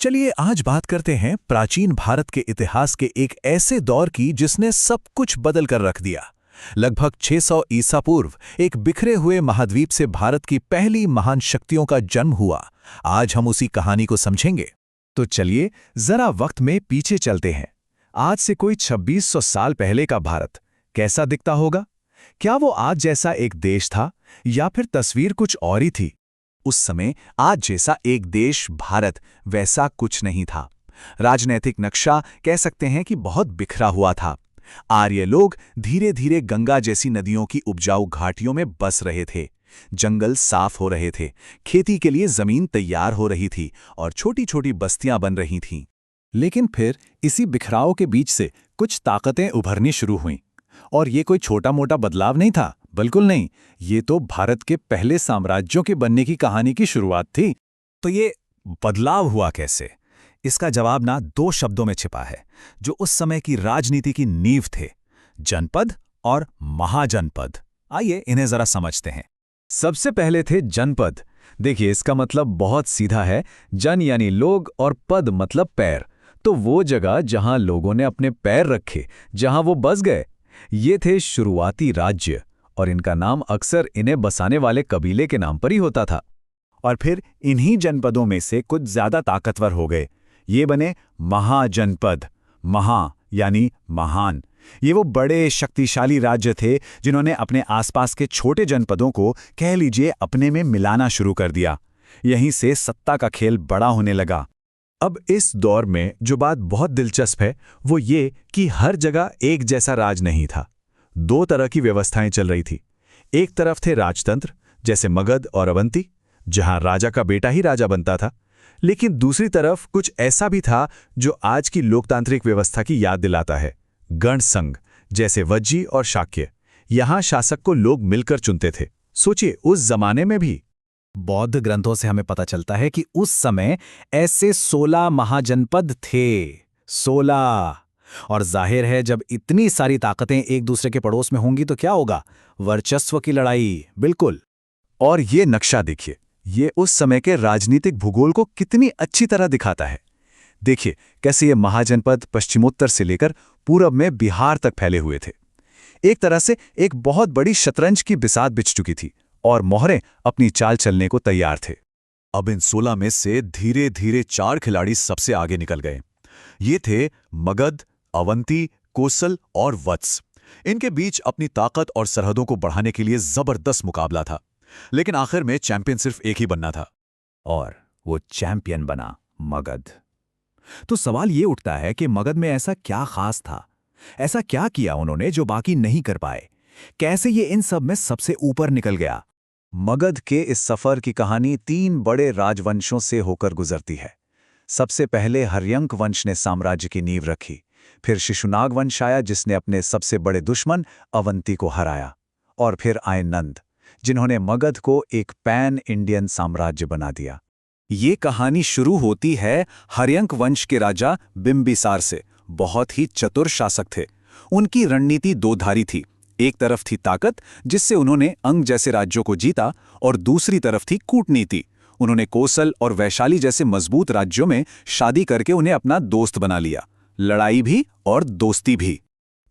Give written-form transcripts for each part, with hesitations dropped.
चलिए आज बात करते हैं प्राचीन भारत के इतिहास के एक ऐसे दौर की जिसने सब कुछ बदल कर रख दिया। लगभग 600 ईसा पूर्व एक बिखरे हुए महाद्वीप से भारत की पहली महान शक्तियों का जन्म हुआ। आज हम उसी कहानी को समझेंगे। तो चलिए जरा वक्त में पीछे चलते हैं। आज से कोई 2600 साल पहले का भारत कैसा दिखता होगा? क्या वो आज जैसा एक देश था या फिर तस्वीर कुछ और ही थी? उस समय आज जैसा एक देश भारत वैसा कुछ नहीं था। राजनैतिक नक्शा कह सकते हैं कि बहुत बिखरा हुआ था। आर्य लोग धीरे धीरे गंगा जैसी नदियों की उपजाऊ घाटियों में बस रहे थे। जंगल साफ हो रहे थे, खेती के लिए जमीन तैयार हो रही थी और छोटी छोटी बस्तियां बन रही थीं। लेकिन फिर इसी बिखराव के बीच से कुछ ताकतें उभरनी शुरू हुईं। और ये कोई छोटा मोटा बदलाव नहीं था, बिल्कुल नहीं। ये तो भारत के पहले साम्राज्यों के बनने की कहानी की शुरुआत थी। तो ये बदलाव हुआ कैसे? इसका जवाब ना दो शब्दों में छिपा है जो उस समय की राजनीति की नींव थे, जनपद और महाजनपद। आइए इन्हें जरा समझते हैं। सबसे पहले थे जनपद। देखिए, इसका मतलब बहुत सीधा है। जन यानी लोग और पद मतलब पैर। तो वो जगह जहां लोगों ने अपने पैर रखे, जहां वो बस गए, ये थे शुरुआती राज्य। और इनका नाम अक्सर इन्हें बसाने वाले कबीले के नाम पर ही होता था। और फिर इन्हीं जनपदों में से कुछ ज्यादा ताकतवर हो गए। ये बने महाजनपद। महा यानी महान। ये वो बड़े शक्तिशाली राज्य थे जिन्होंने अपने आसपास के छोटे जनपदों को कह लीजिए अपने में मिलाना शुरू कर दिया। यहीं से सत्ता का खेल बड़ा होने लगा। अब इस दौर में जो बात बहुत दिलचस्प है वो ये कि हर जगह एक जैसा राज नहीं था। दो तरह की व्यवस्थाएं चल रही थी। एक तरफ थे राजतंत्र जैसे मगध और अवंती, जहां राजा का बेटा ही राजा बनता था। लेकिन दूसरी तरफ कुछ ऐसा भी था जो आज की लोकतांत्रिक व्यवस्था की याद दिलाता है, गण संघ जैसे वज्जी और शाक्य। यहां शासक को लोग मिलकर चुनते थे। सोचिए, उस जमाने में भी। बौद्ध ग्रंथों से हमें पता चलता है कि उस समय ऐसे 16 महाजनपद थे। 16। और जाहिर है जब इतनी सारी ताकतें एक दूसरे के पड़ोस में होंगी तो क्या होगा? वर्चस्व की लड़ाई। बिल्कुल। और ये नक्शा देखिए, ये उस समय के राजनीतिक भूगोल को कितनी अच्छी तरह दिखाता है। देखिए कैसे ये महाजनपद पश्चिमोत्तर से लेकर पूरब में बिहार तक फैले हुए थे। एक तरह से एक बहुत बड़ी शतरंज की बिसात बिछ चुकी थी और मोहरे अपनी चाल चलने को तैयार थे। अब इन 16 में से धीरे धीरे 4 खिलाड़ी सबसे आगे निकल गए। ये थे मगध, अवंती, कोसल और वत्स। इनके बीच अपनी ताकत और सरहदों को बढ़ाने के लिए जबरदस्त मुकाबला था। लेकिन आखिर में चैंपियन सिर्फ एक ही बनना था, और वो चैंपियन बना मगध। तो सवाल ये उठता है कि मगध में ऐसा क्या खास था? ऐसा क्या किया उन्होंने जो बाकी नहीं कर पाए? कैसे ये इन सब में सबसे ऊपर निकल गया? मगध के इस सफर की कहानी 3 बड़े राजवंशों से होकर गुजरती है। सबसे पहले हर्यंक वंश ने साम्राज्य की नींव रखी। फिर शिशुनाग वंश आया जिसने अपने सबसे बड़े दुश्मन अवंती को हराया। और फिर आए नंद, जिन्होंने मगध को एक पैन इंडियन साम्राज्य बना दिया। ये कहानी शुरू होती है हर्यंक वंश के राजा बिंबिसार से। बहुत ही चतुर शासक थे। उनकी रणनीति दोधारी थी। एक तरफ थी ताकत, जिससे उन्होंने अंग जैसे राज्यों को जीता, और दूसरी तरफ थी कूटनीति। उन्होंने कोसल और वैशाली जैसे मजबूत राज्यों में शादी करके उन्हें अपना दोस्त बना लिया। लड़ाई भी और दोस्ती भी।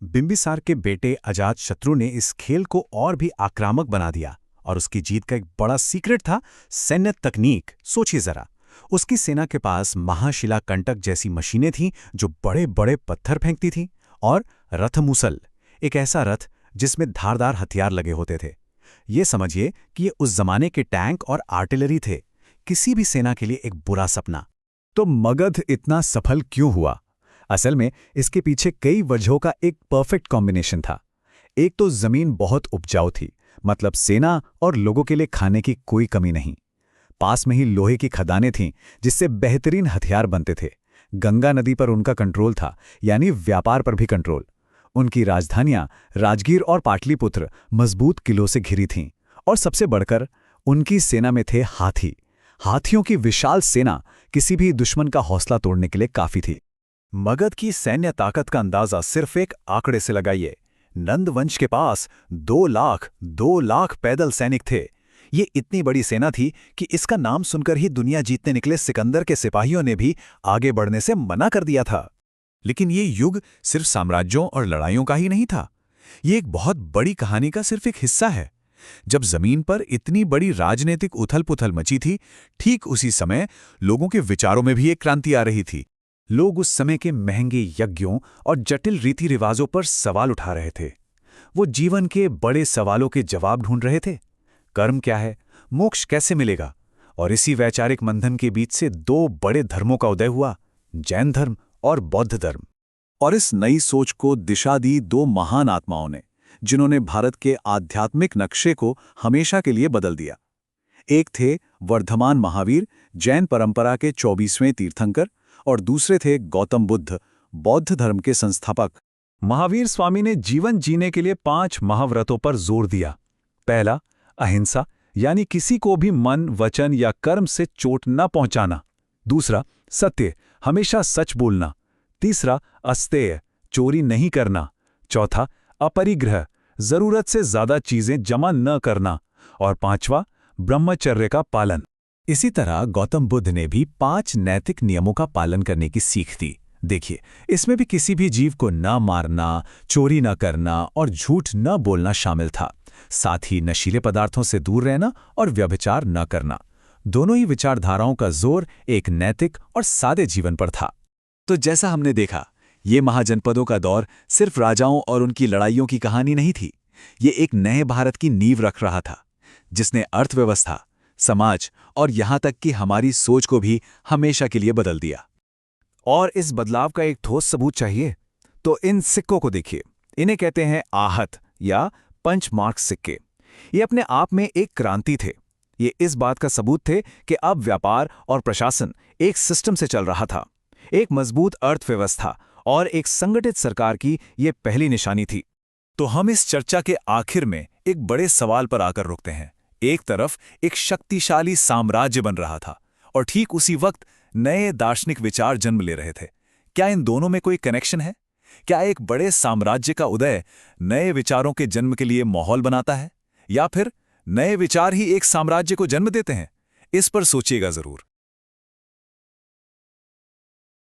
बिंबिसार के बेटे अजातशत्रु ने इस खेल को और भी आक्रामक बना दिया, और उसकी जीत का एक बड़ा सीक्रेट था सैन्य तकनीक। सोचिए जरा, उसकी सेना के पास महाशिला कंटक जैसी मशीनें थीं जो बड़े बड़े पत्थर फेंकती थीं, और रथमुसल, एक ऐसा रथ जिसमें धारदार हथियार लगे होते थे। ये समझिए कि ये उस जमाने के टैंक और आर्टिलरी थे। किसी भी सेना के लिए एक बुरा सपना। तो मगध इतना सफल क्यों हुआ? असल में इसके पीछे कई वजहों का एक परफेक्ट कॉम्बिनेशन था। एक तो जमीन बहुत उपजाऊ थी, मतलब सेना और लोगों के लिए खाने की कोई कमी नहीं। पास में ही लोहे की खदानें थीं जिससे बेहतरीन हथियार बनते थे। गंगा नदी पर उनका कंट्रोल था, यानी व्यापार पर भी कंट्रोल। उनकी राजधानियां राजगीर और पाटलिपुत्र मजबूत किलों से घिरी थीं। और सबसे बढ़कर उनकी सेना में थे हाथी। हाथियों की विशाल सेना किसी भी दुश्मन का हौसला तोड़ने के लिए काफी थी। मगध की सैन्य ताकत का अंदाजा सिर्फ एक आंकड़े से लगाइए। नंद वंश के पास 2 लाख पैदल सैनिक थे। ये इतनी बड़ी सेना थी कि इसका नाम सुनकर ही दुनिया जीतने निकले सिकंदर के सिपाहियों ने भी आगे बढ़ने से मना कर दिया था। लेकिन ये युग सिर्फ साम्राज्यों और लड़ाइयों का ही नहीं था। ये एक बहुत बड़ी कहानी का सिर्फ एक हिस्सा है। जब जमीन पर इतनी बड़ी राजनीतिक उथल-पुथल मची थी, ठीक उसी समय लोगों के विचारों में भी एक क्रांति आ रही थी। लोग उस समय के महंगे यज्ञों और जटिल रीति रिवाजों पर सवाल उठा रहे थे। वो जीवन के बड़े सवालों के जवाब ढूंढ रहे थे। कर्म क्या है, मोक्ष कैसे मिलेगा? और इसी वैचारिक मंथन के बीच से दो बड़े धर्मों का उदय हुआ, जैन धर्म और बौद्ध धर्म। और इस नई सोच को दिशा दी दो महान आत्माओं ने, जिन्होंने भारत के आध्यात्मिक नक्शे को हमेशा के लिए बदल दिया। एक थे वर्धमान महावीर, जैन परंपरा के 24वें तीर्थंकर, और दूसरे थे गौतम बुद्ध, बौद्ध धर्म के संस्थापक। महावीर स्वामी ने जीवन जीने के लिए 5 महाव्रतों पर जोर दिया। पहला, अहिंसा, यानी किसी को भी मन, वचन या कर्म से चोट न पहुंचाना। दूसरा, सत्य, हमेशा सच बोलना। तीसरा, अस्तेय, चोरी नहीं करना। चौथा, अपरिग्रह, जरूरत से ज्यादा चीजें जमा न करना। और पांचवा, ब्रह्मचर्य का पालन। इसी तरह गौतम बुद्ध ने भी 5 नैतिक नियमों का पालन करने की सीख दी। देखिए, इसमें भी किसी भी जीव को न मारना, चोरी न करना और झूठ न बोलना शामिल था। साथ ही नशीले पदार्थों से दूर रहना और व्यभिचार न करना। दोनों ही विचारधाराओं का जोर एक नैतिक और सादे जीवन पर था। तो जैसा हमने देखा, ये महाजनपदों का दौर सिर्फ राजाओं और उनकी लड़ाइयों की कहानी नहीं थी। ये एक नए भारत की नींव रख रहा था, जिसने अर्थव्यवस्था, समाज और यहां तक कि हमारी सोच को भी हमेशा के लिए बदल दिया। और इस बदलाव का एक ठोस सबूत चाहिए तो इन सिक्कों को देखिए। इन्हें कहते हैं आहत या पंचमार्क सिक्के। ये अपने आप में एक क्रांति थे। ये इस बात का सबूत थे कि अब व्यापार और प्रशासन एक सिस्टम से चल रहा था। एक मजबूत अर्थव्यवस्था और एक संगठित सरकार की ये पहली निशानी थी। तो हम इस चर्चा के आखिर में एक बड़े सवाल पर आकर रुकते हैं। एक तरफ एक शक्तिशाली साम्राज्य बन रहा था और ठीक उसी वक्त नए दार्शनिक विचार जन्म ले रहे थे। क्या इन दोनों में कोई कनेक्शन है? क्या एक बड़े साम्राज्य का उदय नए विचारों के जन्म के लिए माहौल बनाता है, या फिर नए विचार ही एक साम्राज्य को जन्म देते हैं? इस पर सोचिएगा जरूर।